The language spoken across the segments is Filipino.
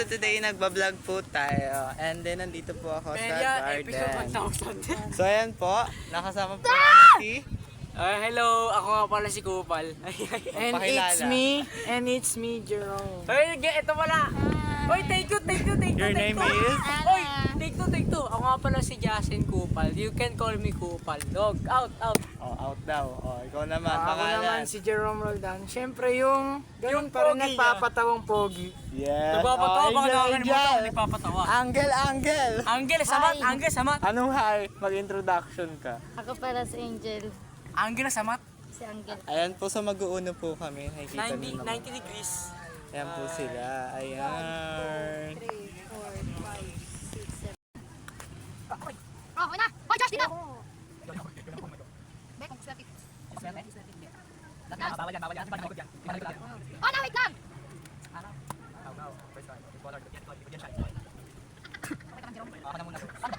today nagbablog po tayo. And then nandito po ako sa garden. So ayan po, nakasama po si... Hello, ako nga pala si Kupal. And it's me, Jerome. Ay, ito pala. Oy, take two. Your name is? Oy, take two. Ako nga pala si Jasin Kupal. You can call me Kupal. Dog, out. Oh, out daw. Oh, ikaw naman, Ako pangalan. naman si Jerome Roldan. Siyempre yung ganun pa rin pogi, nagpapatawang pogi. Yes. Nagpapatawa, baka Angel, nakakalimutan, nagpapatawa. Angel. Angel, samat. Anong hi? Mag-introduction ka. Ako para si Angel. Angel, samat. Si Angel. Ayan po, sa mag-uuno po kami. Nakikita niyo naman. 90 degrees. Ayan po sila. Ayan. 3, 4, 5, 6, 7. Oh, okay na! Hoy, Josh, dito! Be, kung swerte. Oh, na, wait lang!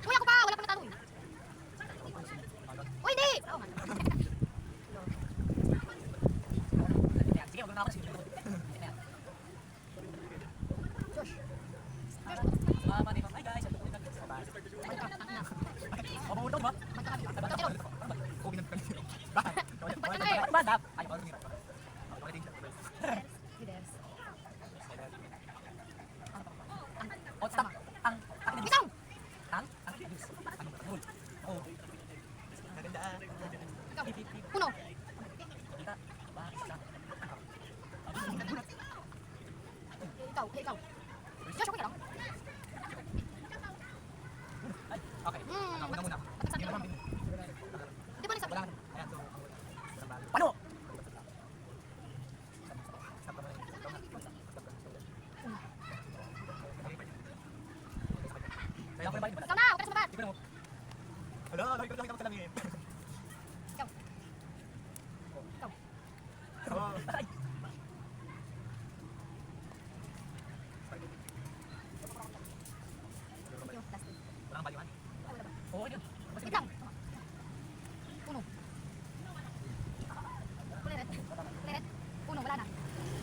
Uy, ako pa! Wala pa natalo eh. Uy, hindi! Uno. Ikaw. Josh, okay lang. Okay. Di ba nisa? Paano? Ikaw na, huwag ka na sumabat. Wait lang. Uno. Ulit. Uno, wala na.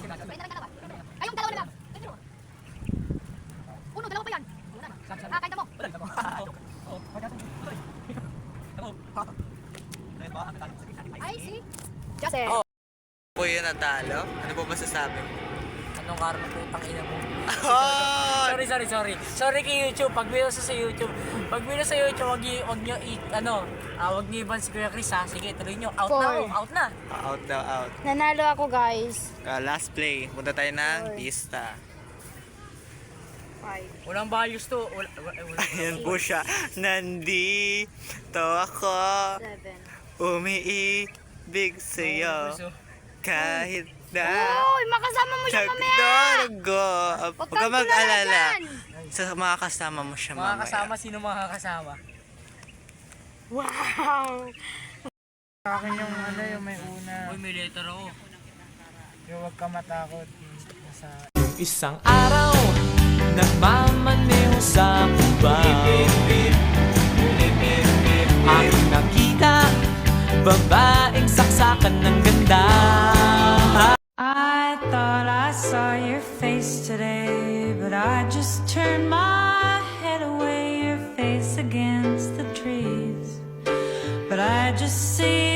Wait na lang dalawa. Ayong dalawa na lang. Uno, dalawa pa yan. Wala na. Kain mo. I see. Joseph. Oh. Po yun natalo? Ano po masasabi mo? Anong karma po, tangina mo? Oh! Sorry. Sorry kay YouTube. Pag binasa sa YouTube, wag nyo wag nyo iban si Kuya Chris ha. Sige, tuloy nyo. Out na. Out daw, out. Nanalo ako, guys. Last play. Punta tayo ng pista. 5. Walang values to. Ayan po siya. Nandito ako. 7. Umiibig sa'yo. Kahit na Uy, makasama mo siya mamaya! Huwag ka mag-alala. Sa mga kasama mo siya Mga mamaya. kasama, sino mga kasama? Wow! Sa akin yung yung may una. Uy, may letter ako. Yung huwag ka matakot. Nasa... Nung isang araw, nagmamaneho sa kuba. Aking nakita, babaeng saksakan ng ganda. I thought I saw your face today, but I just turned my head away, your face against the trees. But I just see